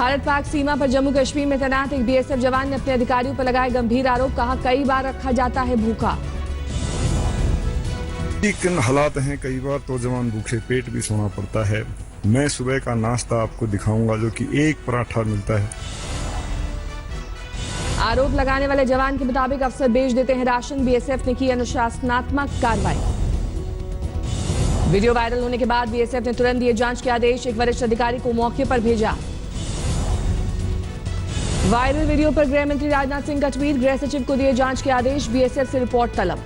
भारत पाक सीमा पर जम्मू कश्मीर में तैनात एक बीएसएफ जवान ने अपने अधिकारियों पर लगाए गंभीर आरोप। कहा कई बार रखा जाता है भूखा। लेकिन हालात हैं कई बार तो जवान भूखे पेट भी सोना पड़ता है। मैं सुबह का नाश्ता आपको दिखाऊंगा जो कि एक पराठा मिलता है। आरोप लगाने वाले जवान के मुताबिक अफसर बेच देते हैं राशन। बीएसएफ ने की अनुशासनात्मक कार्रवाई। वीडियो वायरल होने के बाद बीएसएफ ने तुरंत दिए जांच के आदेश। एक वरिष्ठ अधिकारी को मौके पर भेजा। वायरल वीडियो पर गृह मंत्री राजनाथ सिंह का ट्वीट। गृह सचिव को दिए जांच के आदेश। बीएसएफ से रिपोर्ट तलब।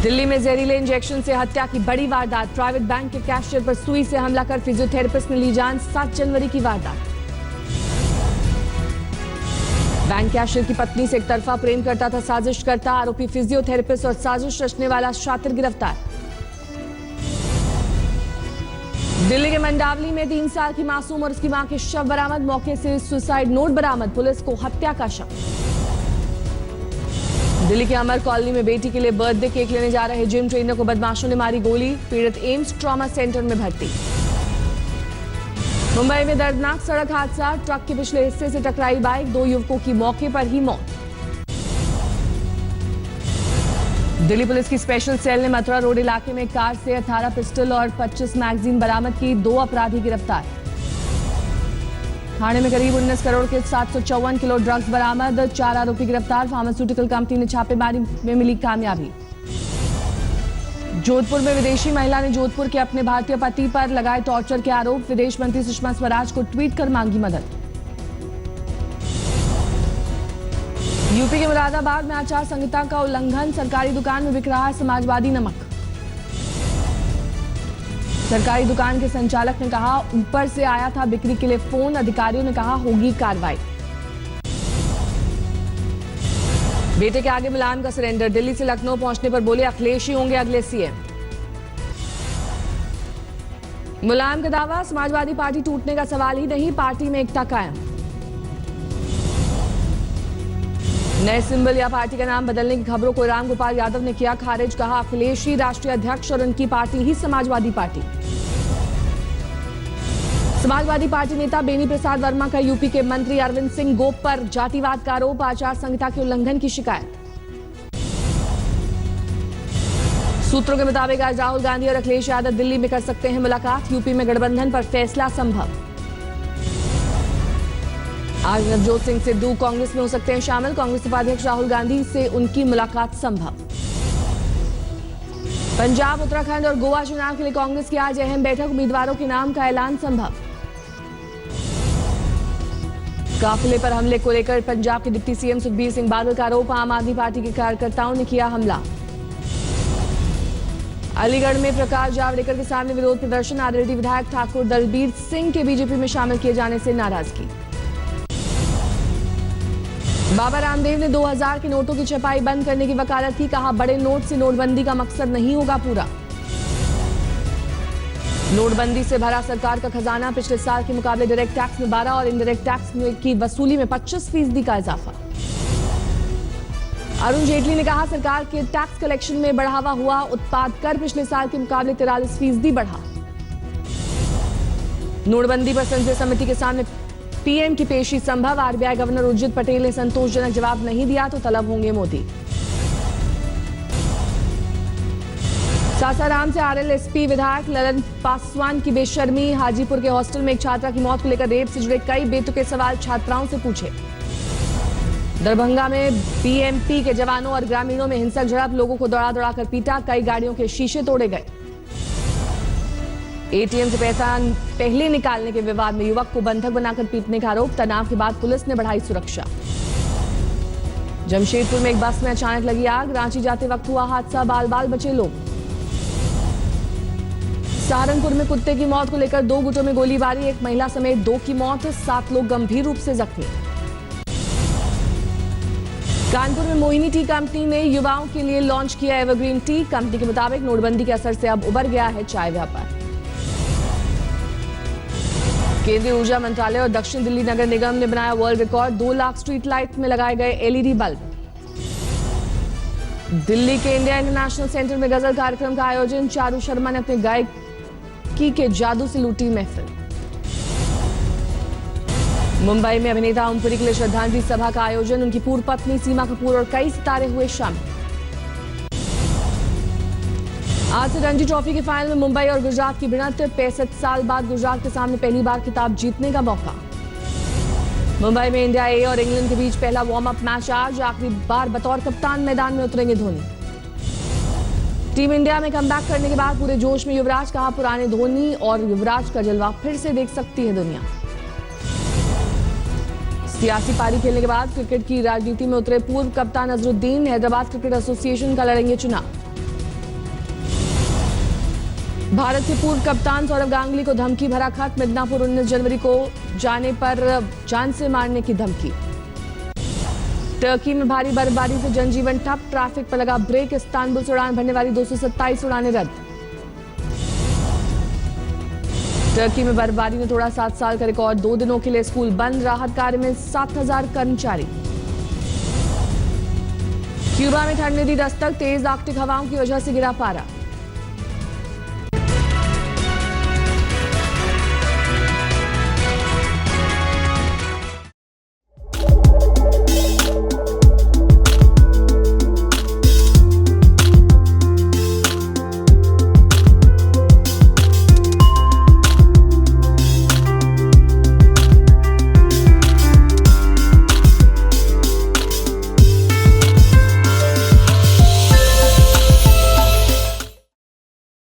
दिल्ली में जहरीले इंजेक्शन से हत्या की बड़ी वारदात। प्राइवेट बैंक के कैशियर पर सुई से हमला कर फिजियोथेरेपिस्ट ने ली जान। 7 जनवरी की वारदात। बैंक कैशियर की पत्नी से एक तरफा प्रेम करता था साजिश करता। आरोपी फिजियोथेरेपिस्ट और साजिश रचने वाला शातिर गिरफ्तार। दिल्ली के मंडावली में 3 साल की मासूम और उसकी मां के शव बरामद। मौके से सुसाइड नोट बरामद। पुलिस को हत्या का शक। दिल्ली के अमर कॉलोनी में बेटी के लिए बर्थडे केक लेने जा रहे जिम ट्रेनर को बदमाशों ने मारी गोली। पीड़ित एम्स ट्रॉमा सेंटर में भर्ती। मुंबई में दर्दनाक सड़क हादसा। ट्रक के पिछले हिस्से से टकराई बाइक। 2 युवकों की मौके पर ही मौत। दिल्ली पुलिस की स्पेशल सेल ने मथुरा रोड इलाके में कार से 18 पिस्टल और 25 मैगजीन बरामद की। 2 अपराधी गिरफ्तार। थाने में करीब 19 करोड़ के 754 किलो ड्रग्स बरामद। 4 आरोपी गिरफ्तार। फार्मास्यूटिकल कंपनी ने छापेमारी में मिली कामयाबी। जोधपुर में विदेशी महिला ने जोधपुर के अपने भारतीय पति पर लगाए टॉर्चर के आरोप। विदेश मंत्री सुषमा स्वराज को ट्वीट कर मांगी मदद। यूपी के मुरादाबाद में आचार संहिता का उल्लंघन। सरकारी दुकान में बिक रहा है समाजवादी नमक। सरकारी दुकान के संचालक ने कहा ऊपर से आया था बिक्री के लिए फोन। अधिकारियों ने कहा होगी कार्रवाई। बेटे के आगे मुलायम का सरेंडर। दिल्ली से लखनऊ पहुंचने पर बोले अखिलेश ही होंगे अगले सीएम। मुलायम का दावा समाजवादी पार्टी टूटने का सवाल ही नहीं, पार्टी में एकता कायम। नए सिंबल या पार्टी का नाम बदलने की खबरों को रामगोपाल यादव ने किया खारिज। कहा अखिलेश ही राष्ट्रीय अध्यक्ष और उनकी पार्टी ही समाजवादी पार्टी। समाजवादी पार्टी नेता बेनी प्रसाद वर्मा का यूपी के मंत्री अरविंद सिंह गोप पर जातिवाद का आरोप। आचार संहिता के उल्लंघन की शिकायत। सूत्रों के मुताबिक आज राहुल गांधी और अखिलेश यादव दिल्ली में कर सकते हैं मुलाकात। यूपी में गठबंधन पर फैसला संभव। आज नवजोत सिंह सिद्धू कांग्रेस में हो सकते हैं शामिल। कांग्रेस उपाध्यक्ष राहुल गांधी से उनकी मुलाकात संभव। पंजाब, उत्तराखंड और गोवा चुनाव के लिए कांग्रेस की आज अहम बैठक। उम्मीदवारों के नाम का ऐलान संभव। काफिले पर हमले को लेकर पंजाब के डिप्टी सीएम सुखबीर सिंह बादल का आरोप। आम आदमी पार्टी के कार्यकर्ताओं ने किया हमला। अलीगढ़ में प्रकाश जावड़ेकर के सामने विरोध प्रदर्शन। आरएलडी विधायक ठाकुर दलबीर सिंह के बीजेपी में शामिल किए जाने से नाराजगी। बाबा रामदेव ने 2000 के नोटों की छपाई बंद करने की वकालत की। कहा बड़े नोट से नोटबंदी का मकसद नहीं होगा पूरा। नोटबंदी से भरा सरकार का खजाना। पिछले साल के मुकाबले डायरेक्ट टैक्स में 12 और इनडायरेक्ट टैक्स की वसूली में 25% का इजाफा। अरुण जेटली ने कहा सरकार के टैक्स कलेक्शन में बढ़ावा हुआ। उत्पाद कर पिछले साल के मुकाबले 43% बढ़ा। नोटबंदी पर संसदीय समिति के सामने पीएम की पेशी संभव। आरबीआई गवर्नर उर्जित पटेल ने संतोषजनक जवाब नहीं दिया तो तलब होंगे मोदी। सासाराम से आरएलएसपी विधायक ललन पासवान की बेशर्मी। हाजीपुर के हॉस्टल में एक छात्रा की मौत को लेकर रेप से जुड़े कई बेतुके सवाल छात्राओं से पूछे। दरभंगा में बीएमपी के जवानों और ग्रामीणों में हिंसक झड़प। लोगों को दौड़ा दौड़ा कर पीटा। कई गाड़ियों के शीशे तोड़े गए। एटीएम से पैसा पहले निकालने के विवाद में युवक को बंधक बनाकर पीटने का आरोप। तनाव के बाद पुलिस ने बढ़ाई सुरक्षा। जमशेदपुर में एक बस में अचानक लगी आग। रांची जाते वक्त हुआ हादसा। बाल बाल बचे लोग। सहारनपुर में कुत्ते की मौत को लेकर 2 गुटों में गोलीबारी। एक महिला समेत 2 की मौत। 7 लोग गंभीर रूप से जख्मी। कानपुर में मोहिनी टी कंपनी ने युवाओं के लिए लॉन्च किया एवरग्रीन टी। कंपनी के मुताबिक नोटबंदी के असर से अब उभर गया है चाय व्यापार। केंद्रीय ऊर्जा मंत्रालय और दक्षिण दिल्ली नगर निगम ने बनाया world record. 2 lakh street light में लगाए गए एलईडी बल्ब। दिल्ली के इंडिया इंटरनेशनल सेंटर में गजल कार्यक्रम का आयोजन। चारू शर्मा ने अपने गायकी के जादू से लूटी महफिल। मुंबई में अभिनेता ओमपुरी के लिए श्रद्धांजलि सभा का आयोजन, उनकी पूर्व पत्नी सीमा कपूर और कई सितारे हुए शामिल। आज से रणजी ट्रॉफी के फाइनल में मुंबई और गुजरात की भिड़ंत, 65 साल बाद गुजरात के सामने पहली बार खिताब जीतने का मौका। मुंबई में इंडिया ए और इंग्लैंड के बीच पहला वार्म अप मैच आज, आखिरी बार बतौर कप्तान मैदान में उतरेंगे धोनी। टीम इंडिया में कमबैक करने के बाद पूरे जोश में युवराज, कहा पुराने धोनी और युवराज का जलवा फिर से देख सकती है दुनिया। सियासी पारी खेलने के बाद क्रिकेट की राजनीति में उतरे पूर्व कप्तान अजरुद्दीन, हैदराबाद क्रिकेट एसोसिएशन का लड़ेंगे चुनाव। भारत के पूर्व कप्तान सौरव गांगुली को धमकी भरा खत, मिदनापुर 19 जनवरी को जाने पर जान से मारने की धमकी। टर्की में भारी बर्फबारी से जनजीवन ठप, ट्रैफिक पर लगा ब्रेक, इस्तांबुल से उड़ान भरने वाली 227 उड़ानें रद्द। टर्की में बर्फबारी ने तोड़ा 7 साल का रिकॉर्ड, 2 दिनों के लिए स्कूल बंद, राहत कार्य में 7000 कर्मचारी। क्यूबा में ठंड ने दी दस्तक, तेज आर्कटिक हवाओं की वजह से गिरा पारा।